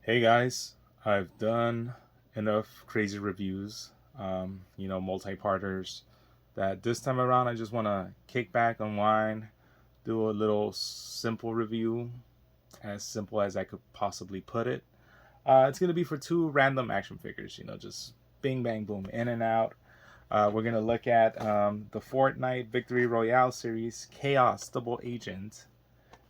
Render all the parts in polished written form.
Hey guys, I've done enough crazy reviews, multi-parters, that this time around I just want to kick back, unwind, do a little simple review, as simple as I could possibly put it. It's going to be for two random action figures, just bing, bang, boom, in and out. We're going to look at the Fortnite Victory Royale series, Chaos Double Agent,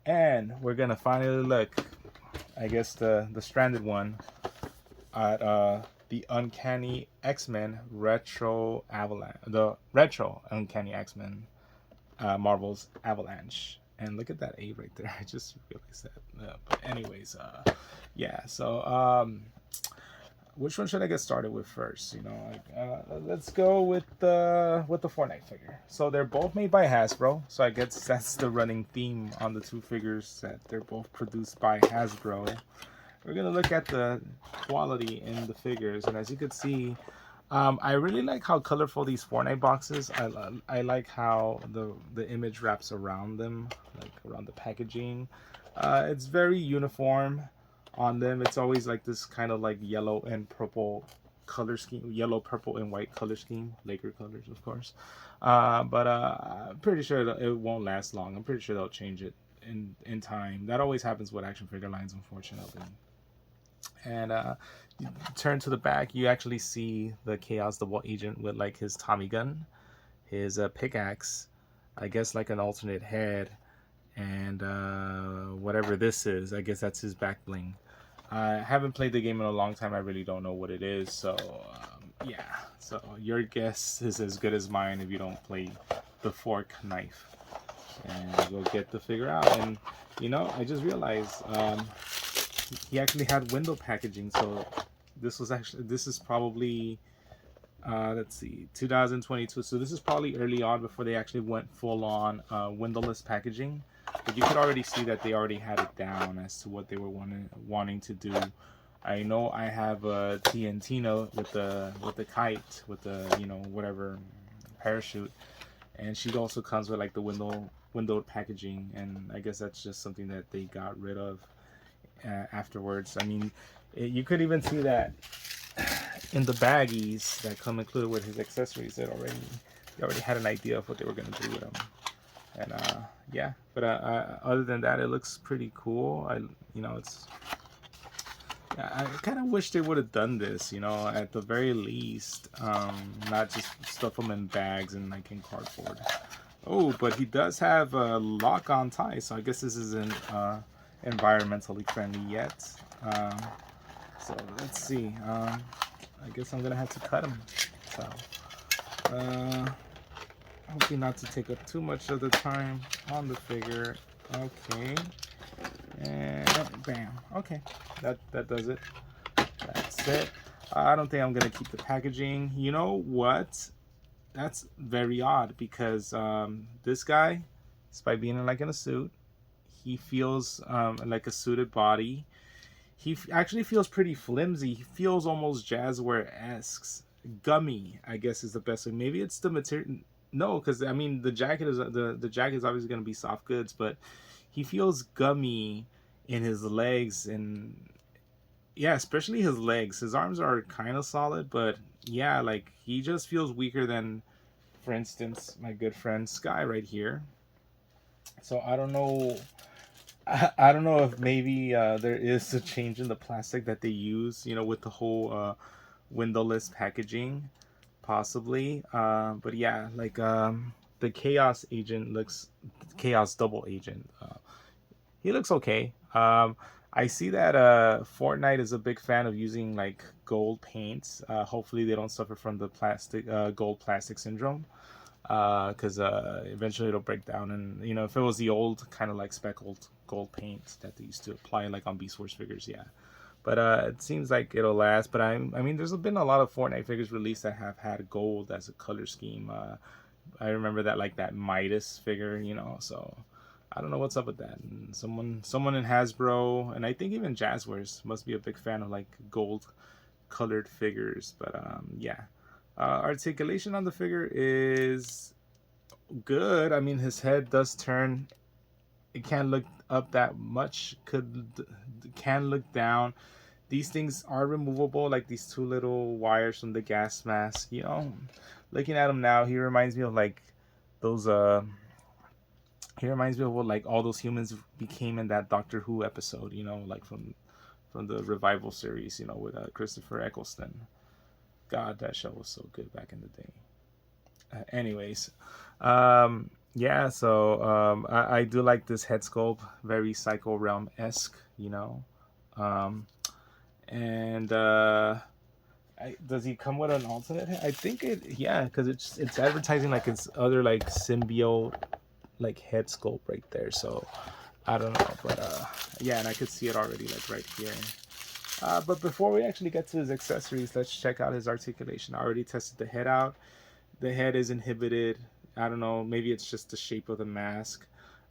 and we're going to finally look, I guess, the stranded one at the Uncanny X-Men Retro Avalanche, the Retro Uncanny X-Men Marvel's Avalanche. And look at that A right there. I just realized that. But anyways, yeah. So which one should I get started with first? Let's go with the Fortnite figure. So they're both made by Hasbro. So I guess that's the running theme on the two figures, that they're both produced by Hasbro. We're gonna look at the quality in the figures, and as you can see, I really like how colorful these Fortnite boxes. I like how the image wraps around them, like around the packaging. It's very uniform on them. It's always like this kind of like yellow and purple color scheme, yellow, purple, and white color scheme, Laker colors, of course. But I'm pretty sure it won't last long. I'm pretty sure they'll change it in time. That always happens with action figure lines, unfortunately. And you turn to the back, you actually see the Chaos Double Agent with like his Tommy gun, his pickaxe, I guess like an alternate head, and whatever this is, I guess that's his back bling. I haven't played the game in a long time. I really don't know what it is. So yeah, so your guess is as good as mine if you don't play the fork knife. And we'll get the figure out. And I just realized he actually had window packaging. So this is probably let's see, 2022. So this is probably early on before they actually went full on windowless packaging. But you could already see that they already had it down as to what they were wanting to do. I know I have a TNTina with the kite, with the whatever parachute, and she also comes with like the windowed packaging, and I guess that's just something that they got rid of afterwards. I mean, you could even see that in the baggies that come included with his accessories. They already had an idea of what they were gonna do with them. And yeah, but other than that, it looks pretty cool. It's, I kind of wish they would have done this, at the very least, not just stuff them in bags and like in cardboard. Oh, but he does have a lock-on tie, so I guess this isn't environmentally friendly yet. So let's see. I guess I'm gonna have to cut him. So hopefully not to take up too much of the time on the figure. Okay, and bam. Okay, that does it. That's it. I don't think I'm gonna keep the packaging. You know what? That's very odd because this guy, despite being like in a suit, he feels like a suited body. He actually feels pretty flimsy. He feels almost Jazzware-esque. Gummy, I guess, is the best way. Maybe it's the material. No, because I mean the jacket is the jacket is obviously going to be soft goods, but he feels gummy in his legs, and yeah, especially his legs. His arms are kind of solid, but yeah, like he just feels weaker than, for instance, my good friend Sky right here. So I don't know. I don't know if maybe there is a change in the plastic that they use, with the whole windowless packaging, possibly. But yeah, like the Chaos Double Agent. He looks okay. I see that Fortnite is a big fan of using like gold paints. Hopefully they don't suffer from the gold plastic syndrome, because eventually it'll break down. And if it was the old kind of like speckled gold paint that they used to apply like on Beast Wars figures, yeah. But it seems like it'll last. But I mean, there's been a lot of Fortnite figures released that have had gold as a color scheme. I remember that, like that Midas figure, So I don't know what's up with that. And someone in Hasbro, and I think even Jazzwares, must be a big fan of like gold colored figures. But yeah. Articulation on the figure is good. I mean, his head does turn. It can't look up that much. Can look down. these things are removable, like these two little wires from the gas mask. You know, looking at him now, he reminds me of like those he reminds me of what like all those humans became in that Doctor Who episode, you know, like from the revival series, you know, with Christopher Eccleston. God, that show was so good back in the day. Anyways, yeah, so I do like this head sculpt, very Psycho Realm esque, you know. And does he come with an alternate head? I think yeah, because it's advertising like it's other like symbiote like head sculpt right there. So I don't know, but yeah, and I could see it already like right here. But before we actually get to his accessories, let's check out his articulation. I already tested the head out. The head is inhibited. I don't know, maybe it's just the shape of the mask.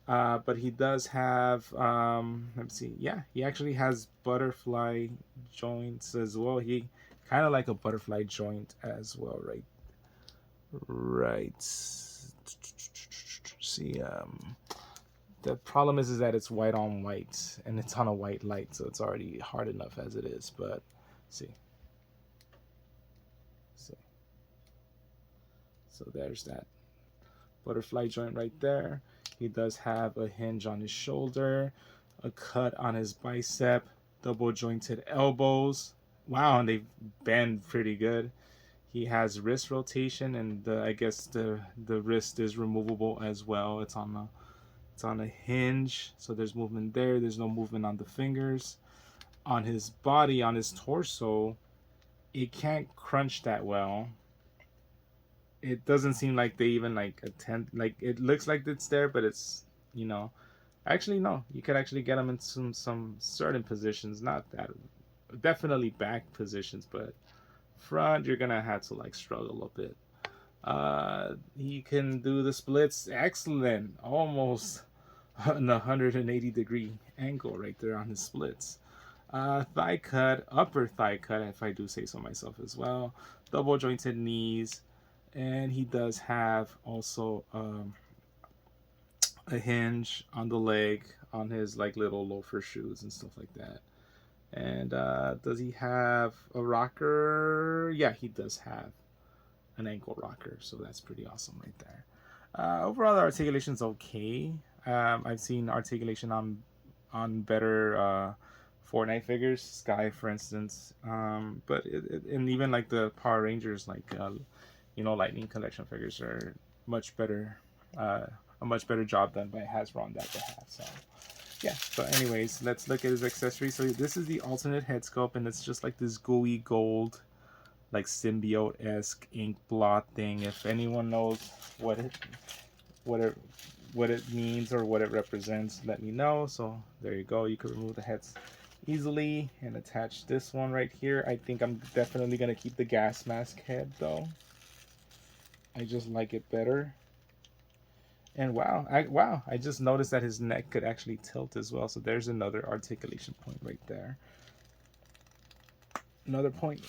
But he does have, let me see, yeah, he actually has butterfly joints as well. He kind of like a butterfly joint as well, right? Right. See, the problem is that it's white on white, and it's on a white light, so it's already hard enough as it is. But see. So there's that butterfly joint right there. He does have a hinge on his shoulder, a cut on his bicep, double jointed elbows. Wow, and they bend pretty good. He has wrist rotation, and I guess the wrist is removable as well. It's on a hinge, so there's movement there. There's no movement on the fingers. On his body, on his torso, it can't crunch that well. It doesn't seem like they even like attempt, like it looks like it's there, but it's, you know, actually no, you could actually get them in some certain positions, not that, definitely back positions, but front you're gonna have to like struggle a bit. He can do the splits, excellent, almost an 180-degree angle right there on his splits. Thigh cut, upper thigh cut, if I do say so myself as well. Double jointed knees. And he does have also a hinge on the leg on his like little loafer shoes and stuff like that. And does he have a rocker? Yeah, he does have an ankle rocker, so that's pretty awesome right there. Overall, the articulation's okay. I've seen articulation on better Fortnite figures, Sky for instance. But and even like the Power Rangers, like you know, Lightning Collection figures are much better, a much better job done by Hasbro on that behalf. So yeah, so anyways, let's look at his accessories. So this is the alternate head sculpt, and it's just like this gooey gold, like symbiote-esque ink blot thing. If anyone knows what it means or what it represents, let me know. So there you go, you can remove the heads easily and attach this one right here. I think I'm definitely gonna keep the gas mask head though. I just like it better. And wow, I just noticed that his neck could actually tilt as well. So there's another articulation point right there. Another point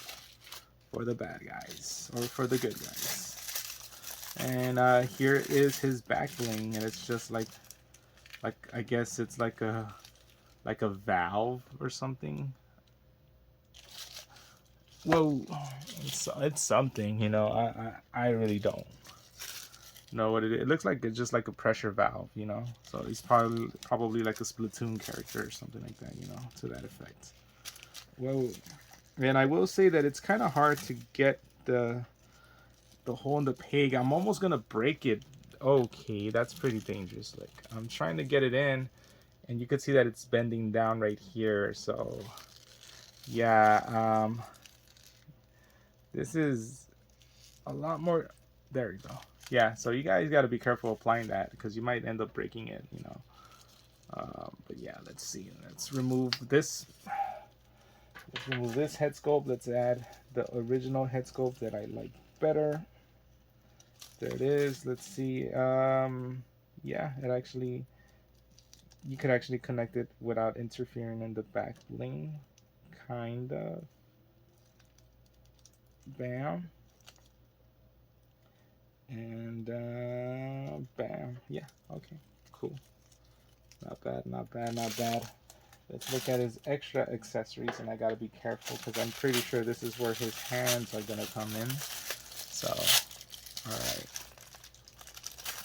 for the bad guys, or for the good guys. And here is his back bling, and it's just like I guess it's like a valve or something. Well, it's something, you know. I really don't know what it is. It looks like it's just like a pressure valve, you know. So he's probably like a Splatoon character or something like that, you know, to that effect. Well, and I will say that it's kind of hard to get the hole in the peg. I'm almost gonna break it. Okay, that's pretty dangerous. Like I'm trying to get it in, and you can see that it's bending down right here. So yeah, this is a lot more. There you go. Yeah, so you guys got to be careful applying that because you might end up breaking it, you know. But yeah, let's see. Let's remove this. Let's remove this head sculpt. Let's add the original head sculpt that I like better. There it is. Let's see. Yeah, it actually, you could actually connect it without interfering in the back bling, kind of. Bam. And bam. Yeah, okay, cool. Not bad, not bad, not bad. Let's look at his extra accessories, and I gotta be careful because I'm pretty sure this is where his hands are gonna come in. So, all right.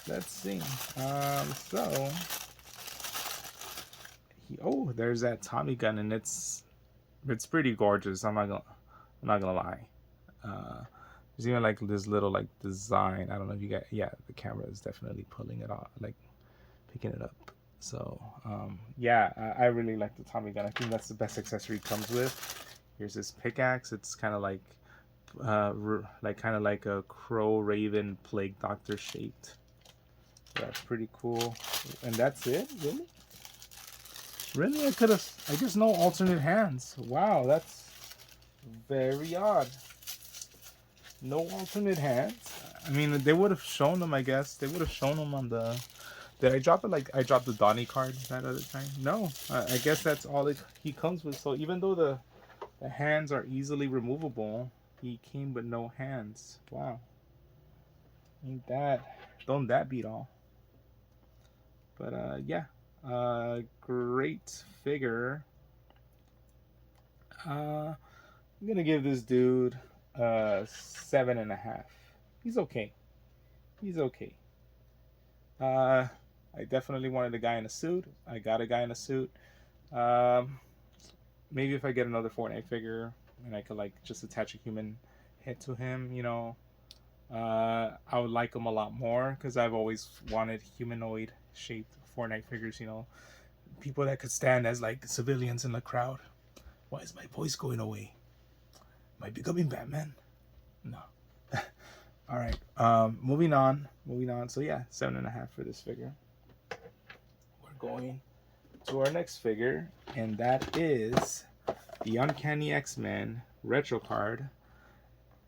Let's see. So oh, there's that Tommy gun, and it's pretty gorgeous. I'm not gonna lie. There's even like this little like design. I don't know if you got. Yeah, the camera is definitely pulling it off, like picking it up. So yeah, I really like the Tommy gun. I think that's the best accessory it comes with. Here's this pickaxe. It's kind of like a crow raven plague doctor shaped. That's pretty cool. And that's it, really? Really, I guess no alternate hands. Wow, that's very odd. No alternate hands. I mean, they would have shown them. I guess they would have shown them on the. Did I drop it like I dropped the Donnie card that other time? No, I guess that's all he comes with. So even though the hands are easily removable, he came with no hands. Wow. Don't that beat all? But yeah, great figure. I'm gonna give this dude 7.5. He's okay. He's okay. I definitely wanted a guy in a suit. I got a guy in a suit. Maybe if I get another Fortnite figure and I could like just attach a human head to him, you know, I would like him a lot more because I've always wanted humanoid shaped Fortnite figures, you know, people that could stand as like civilians in the crowd. Why is my voice going away? Am I becoming Batman? No. All right. Moving on. So yeah, 7.5 for this figure. We're going to our next figure, and that is the Uncanny X-Men retro card,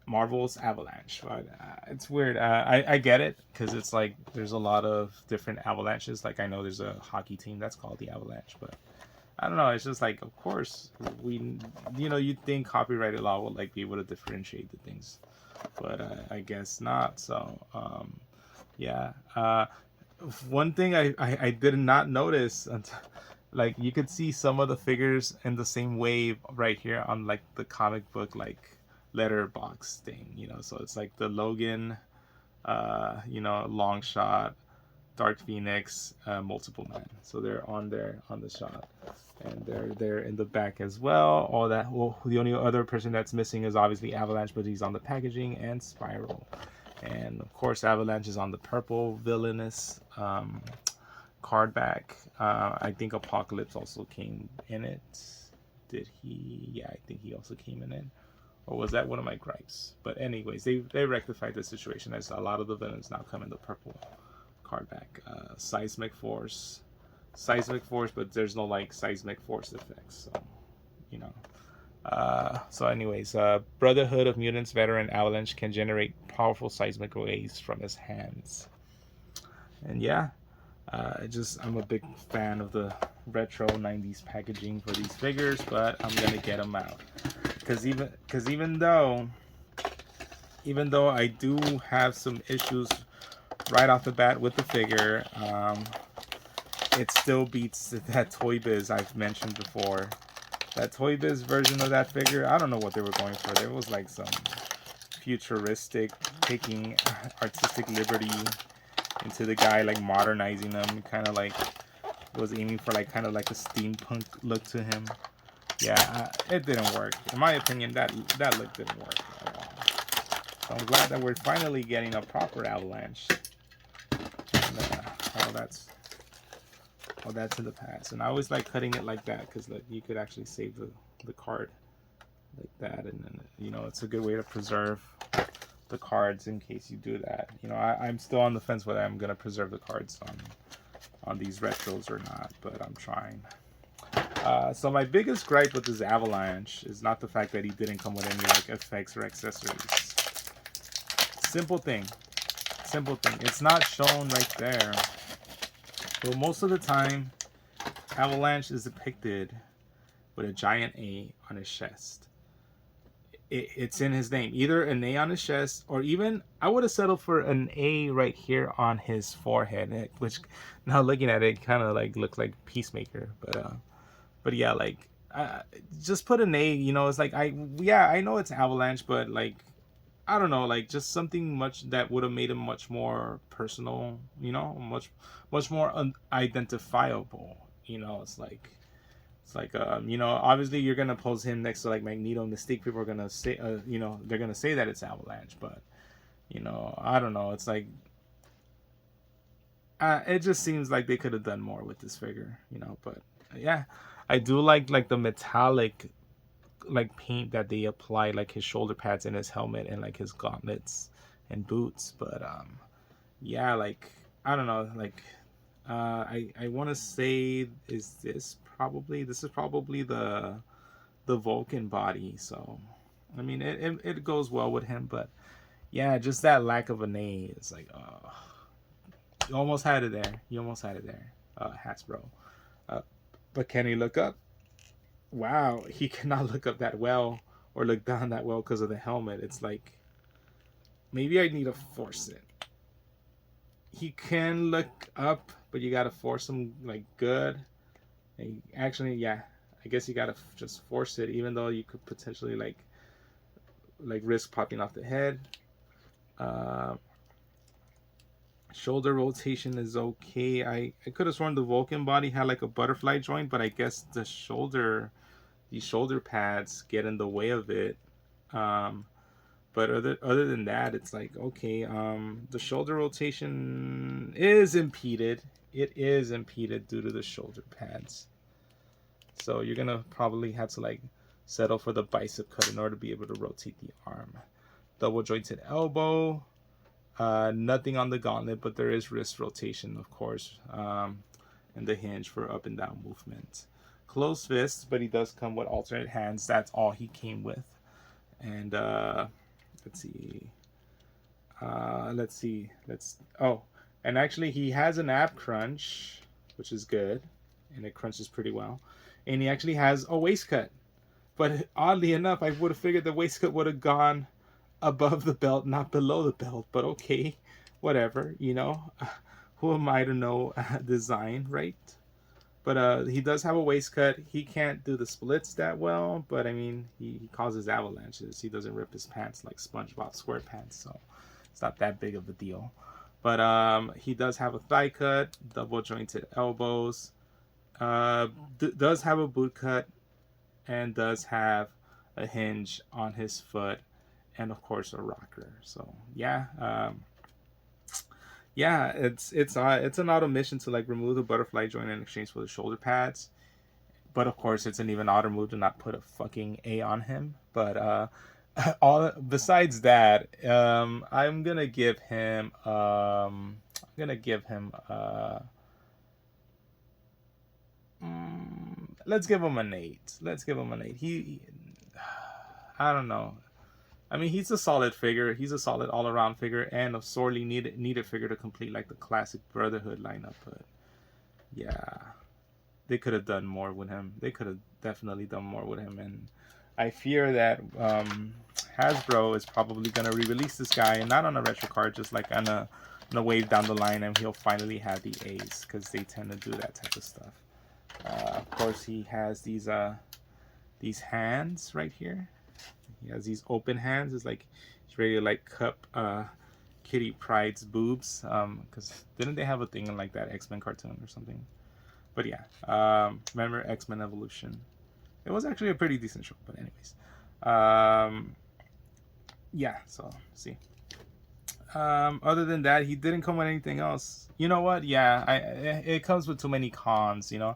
Marvel's Avalanche. But it's weird. I get it because it's like there's a lot of different Avalanches. Like I know there's a hockey team that's called the Avalanche, but I don't know. It's just like, of course, you'd think copyrighted law would like be able to differentiate the things, but I guess not. So yeah. One thing I did not notice until, like, you could see some of the figures in the same wave right here on like the comic book like letterbox thing, you know. So it's like the Logan, long shot, Dark Phoenix, multiple man. So they're on there on the shot, and they're in the back as well. All that. Well, the only other person that's missing is obviously Avalanche, but he's on the packaging, and Spiral, and of course Avalanche is on the purple villainous card back. I think Apocalypse also came in it. Did he? Yeah, I think he also came in it. Or was that one of my gripes? But anyways, they rectified the situation as a lot of the villains now come in the purple card back. Seismic Force, but there's no like seismic force effects, so you know. So anyways, Brotherhood of Mutants veteran Avalanche can generate powerful seismic waves from his hands. And yeah, I'm a big fan of the retro 90s packaging for these figures, but I'm gonna get them out because even though I do have some issues right off the bat with the figure, it still beats that Toy Biz I've mentioned before. That Toy Biz version of that figure, I don't know what they were going for. There was like some futuristic, taking artistic liberty into the guy, like modernizing them, kind of like was aiming for like kind of like a steampunk look to him. Yeah, it didn't work. In my opinion, that look didn't work at all. So I'm glad that we're finally getting a proper Avalanche. And, all that's in the past. And I always like cutting it like that because like you could actually save the card like that, and then it's a good way to preserve the cards in case you do that. I'm still on the fence whether I'm gonna preserve the cards on these retros or not, but I'm trying. So my biggest gripe with this Avalanche is not the fact that he didn't come with any like effects or accessories. Simple thing. It's not shown right there. So most of the time, Avalanche is depicted with a giant A on his chest. It's in his name, either an A on his chest, or even I would have settled for an A right here on his forehead, which now looking at it kind of like looked like Peacemaker, but But yeah, like just put an A. You know, it's like I know it's Avalanche, but like I don't know, like just something much that would have made him much more personal. You know, much more identifiable. You know, it's like you know, obviously you're gonna pose him next to like Magneto, Mystique. People are gonna say, you know, they're gonna say that it's Avalanche, but you know, I don't know. It's like it just seems like they could have done more with this figure, you know. But yeah, I do like the metallic like paint that they apply like his shoulder pads and his helmet and like his gauntlets and boots. But yeah, like I don't know, like I want to say this is probably the Vulcan body. So I mean it goes well with him, but yeah, just that lack of a name is like you almost had it there. You almost had it there, Hasbro. Uh, but can he look up? Wow, he cannot look up that well or look down that well because of the helmet. It's like maybe I need to force it. He can look up, but you gotta force him like good. And actually, yeah, I guess you gotta just force it, even though you could potentially like risk popping off the head. Shoulder rotation is okay. I could have sworn the Vulcan body had like a butterfly joint, but I guess these shoulder pads get in the way of it. But other than that, it's like okay. The shoulder rotation is impeded. It is impeded due to the shoulder pads. So you're gonna probably have to like settle for the bicep cut in order to be able to rotate the arm. Double jointed elbow. Nothing on the gauntlet, but there is wrist rotation, of course, and the hinge for up and down movement. Closed fists, but he does come with alternate hands. That's all he came with. And let's see. Oh, and actually he has an ab crunch, which is good, and it crunches pretty well. And he actually has a waist cut, but oddly enough, I would have figured the waist cut would have gone above the belt, not below the belt. But okay, whatever, you know. Who am I to know design, right? But he does have a waist cut. He can't do the splits that well, but I mean, he causes avalanches. He doesn't rip his pants like SpongeBob SquarePants, so it's not that big of a deal. But he does have a thigh cut, double jointed elbows, does have a boot cut, and does have a hinge on his foot, and of course a rocker. So yeah, yeah, it's an auto mission to like remove the butterfly joint in exchange for the shoulder pads. But of course, it's an even odder move to not put a fucking A on him. But all besides that, I'm gonna give him let's give him an 8. Let's give him an 8. I don't know. I mean, he's a solid figure. He's a solid all-around figure and a sorely needed figure to complete like the classic Brotherhood lineup. But yeah, they could have done more with him. They could have definitely done more with him, and I fear that Hasbro is probably gonna re-release this guy, and not on a retro card, just like on a wave down the line, and he'll finally have the A's because they tend to do that type of stuff. Of course, he has these hands right here. He has these open hands. It's like he's ready to like cup Kitty Pryde's boobs. Because didn't they have a thing in like that X-Men cartoon or something? But yeah, remember X-Men Evolution? It was actually a pretty decent show. But anyways, yeah. So see. Other than that, he didn't come with anything else. You know what? Yeah, it comes with too many cons. You know,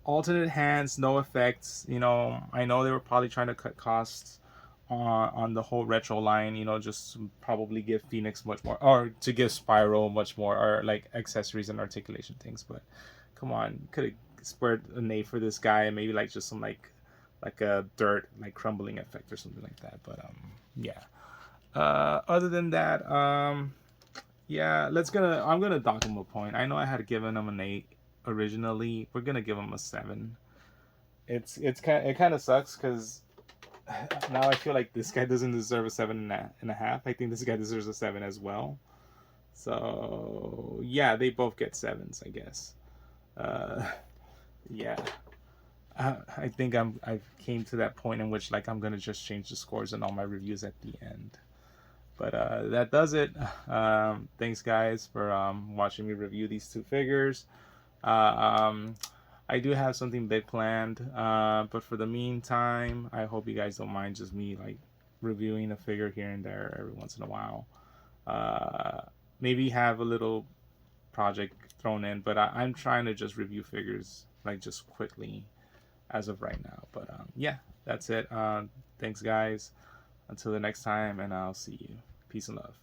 alternate hands, no effects. You know, I know they were probably trying to cut costs on the whole retro line, you know, just to probably give Phoenix much more, or to give Spyro much more, or like accessories and articulation things. But come on, could have spared an A for this guy, and maybe like just some like a dirt like crumbling effect or something like that. But yeah. Other than that, yeah, I'm gonna dock him a point. I know I had given him an 8 originally. We're gonna give him a 7. It kind of sucks because now I feel like this guy doesn't deserve a 7.5. I think this guy deserves a 7 as well. So yeah, they both get 7s, I guess. Yeah, I think I've came to that point in which like I'm gonna just change the scores in all my reviews at the end. But that does it. Thanks guys for watching me review these two figures. I do have something big planned, but for the meantime, I hope you guys don't mind just me like reviewing a figure here and there every once in a while. Maybe have a little project thrown in, but I'm trying to just review figures like just quickly as of right now. But yeah, that's it. Thanks guys. Until the next time, and I'll see you. Peace and love.